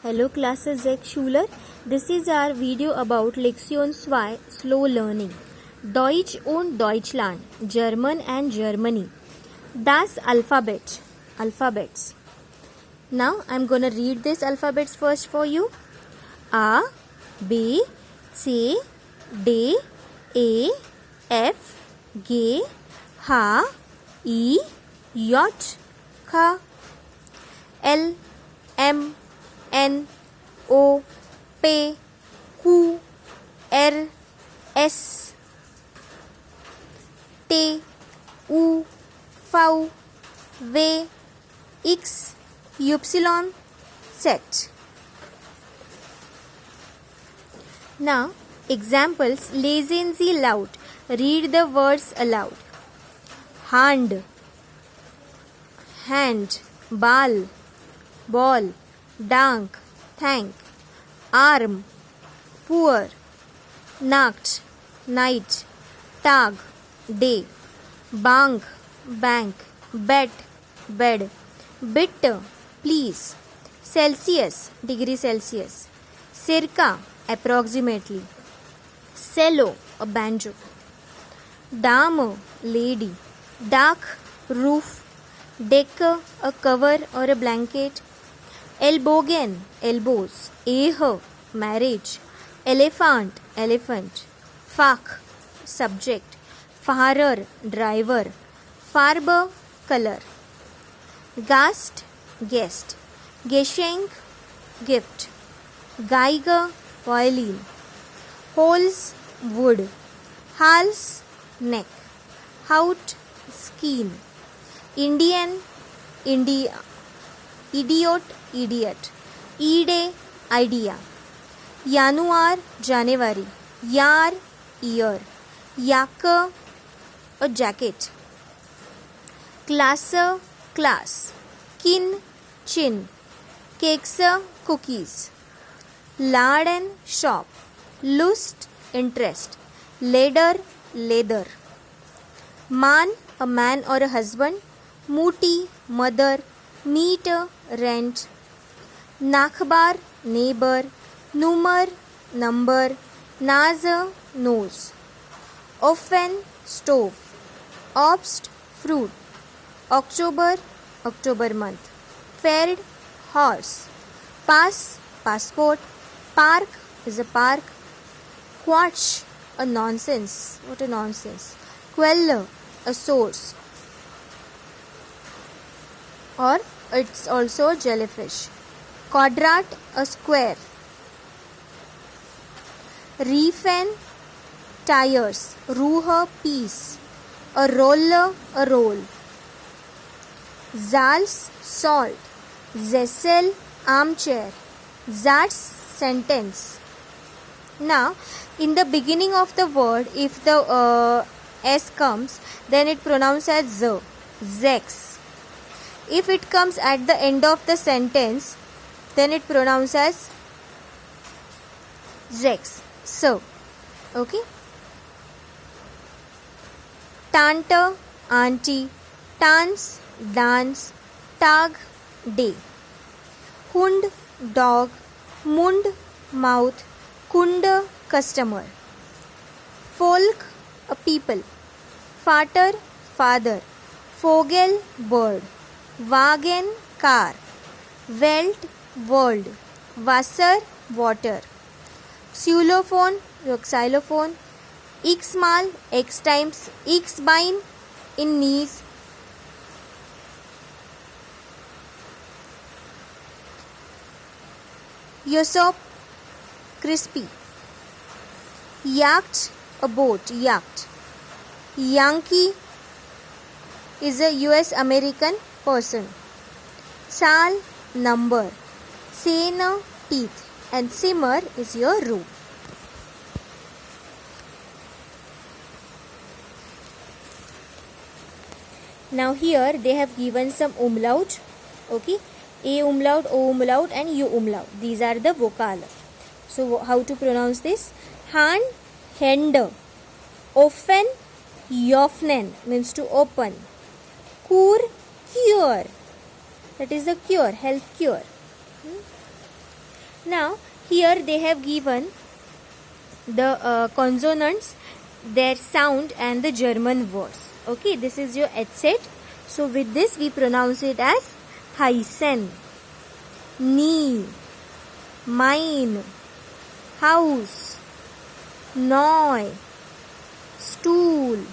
Hello classes, Zach Schuler. This is our video about Lektion 2 Slow Learning. Deutsch und Deutschland, German and Germany. Das Alphabet, alphabets. Now I'm gonna read these alphabets first for you. A, B, C, D, E, F, G, H, I, J, K, L, M, N, O, P, Q, R, S, T, U, V, W, X, Y, Z. Now, examples. Lesen Sie laut. Read the words aloud. Hand, hand, ball, ball, dank, thank, arm, poor, nacht, night, tag, day, bank, bank, bet, bed, bit, please, Celsius, degree Celsius, circa, approximately, cello, a banjo, dame, lady, dak, roof, deck, a cover or a blanket, elbogen, elbows, marriage, elephant, elephant, Fach, subject, Fahrer, driver, Farbe, color, Gast, guest, Geschenk, gift, Geige, violin, Holes, wood, Hals, neck, Haut, skin, Indian, India, idiot, idiot, ide, idea, Januar, January, Yar, year, Jacke, a jacket, Klasse, class, Kin, chin, Kekse, cookies, Laden, shop, Lust, interest, Leder, leather, Man, a man or a husband, Mutti, mother, Meet, rent, Nachbar, neighbor, Nummer, number, Nase, nose, Ofen, stove, Obst, fruit, October, October month, Pferd, horse, Pass, passport, Park is a park, Quatsch, a nonsense, what a nonsense, Quelle, a source, or it's also a jellyfish. Quadrat, a square. Reifen, tires. Ruhe, piece. A roller, a roll. Salz, salt. Sessel, armchair. Satz, sentence. Now, in the beginning of the word, if the S comes, then it pronounced as Z. Zex. If it comes at the end of the sentence, then it pronounced as Zex. So, okay. Tante, auntie, Tanz, dance, Tag, day. Hund, dog, Mund, mouth, Kunde, customer. Volk, a people. Vater, father. Vogel, bird. Wagen, car. Welt, world. Wasser, water. Xylophone, xylophone. X-mal, X times. X-bein, in knees. Yosop, crispy. Yacht, a boat. Yacht. Yankee is a US American person. Sal, number. Sena, teeth. And simmer is your room. Now here they have given some umlaut. Okay. A umlaut, O umlaut and U umlaut. These are the vocal. So how to pronounce this? Hand, Hände. Offen, Joffnen means to open. Kur, cure. That is the cure, health cure. Now here they have given the consonants, their sound and the German words. Okay, this is your H set. So with this we pronounce it as Heißen, nie, mein, Haus, neu, Stuhl,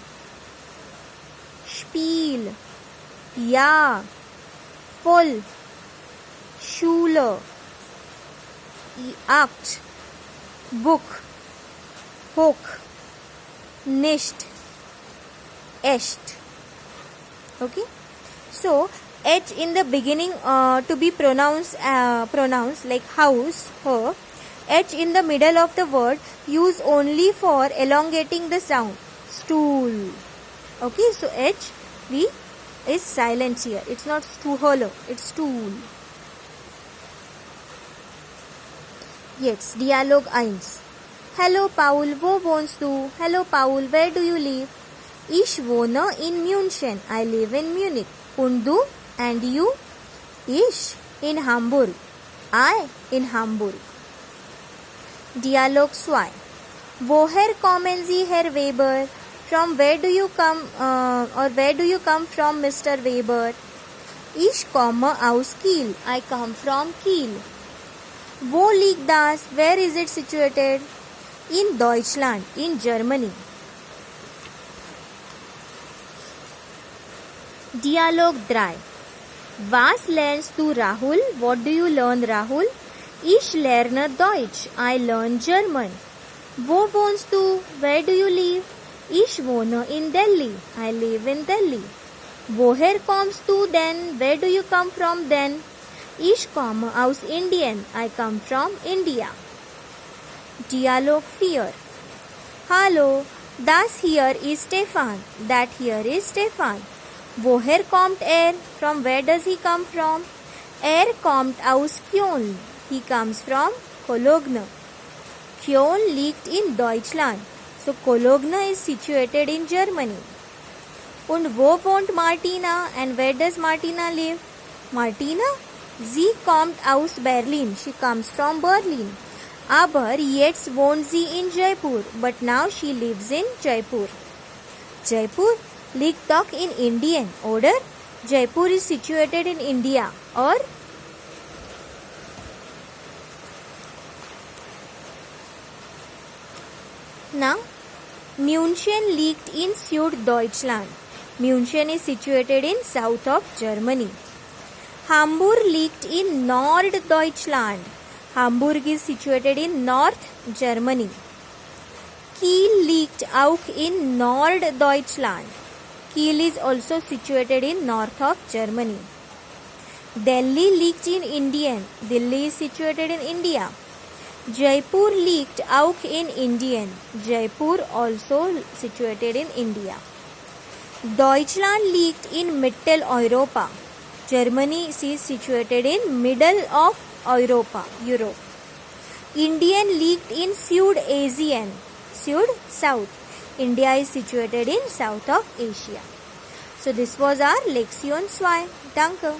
Spiel, ja, voll, Schule, Akt, Buch, hoch, nicht, echt. Okay, so H in the beginning to be pronounced like house, her. H in the middle of the word use only for elongating the sound, stool. Okay, so H V is silent here. It's not hollow, it's stool. Jetzt Dialog 1. Hello Paul, wo wohnst du? Hello Paul, where do you live? Ich wohne in München. I live in Munich. Und du? And you? Ich in Hamburg. I in Hamburg. Dialog 2. Woher kommen Sie, Herr Weber? From where do you come or where do you come from, Mr. Weber? Ich komme aus Kiel. I come from Kiel. Wo liegt das? Where is it situated? In Deutschland, in Germany. Dialog 3. Was lernst du, Rahul? What do you learn, Rahul? Ich lerne Deutsch. I learn German. Wo wohnst du? Where do you live? Ich wohne in Delhi. I live in Delhi. Woher kommst du denn? Where do you come from then? Ich komme aus Indien. I come from India. Dialog 4. Hallo, das hier ist Stefan. That here is Stefan. Woher kommt er? From where does he come from? Er kommt aus Köln. He comes from Cologne. Köln liegt in Deutschland. So Cologne is situated in Germany. Und wo wohnt Martina? And where does Martina live? Martina? Sie kommt aus Berlin. She comes from Berlin. Aber jetzt wohnt sie in Jaipur. But now she lives in Jaipur. Jaipur liegt doch in Indien, oder? Jaipur is situated in India, or? Now, München liegt in Süddeutschland. München is situated in south of Germany. Hamburg liegt in Norddeutschland. Hamburg is situated in North Germany. Kiel liegt auch in Norddeutschland. Kiel is also situated in north of Germany. Delhi liegt in India. Delhi is situated in India. Jaipur liegt auch in Indien. Jaipur also situated in India. Deutschland liegt in Mitteleuropa. Germany is situated in middle of Europa, Europe. Indian liegt in Südasien. Sud, south. India is situated in south of Asia. So this was our Lektion 2. Danke.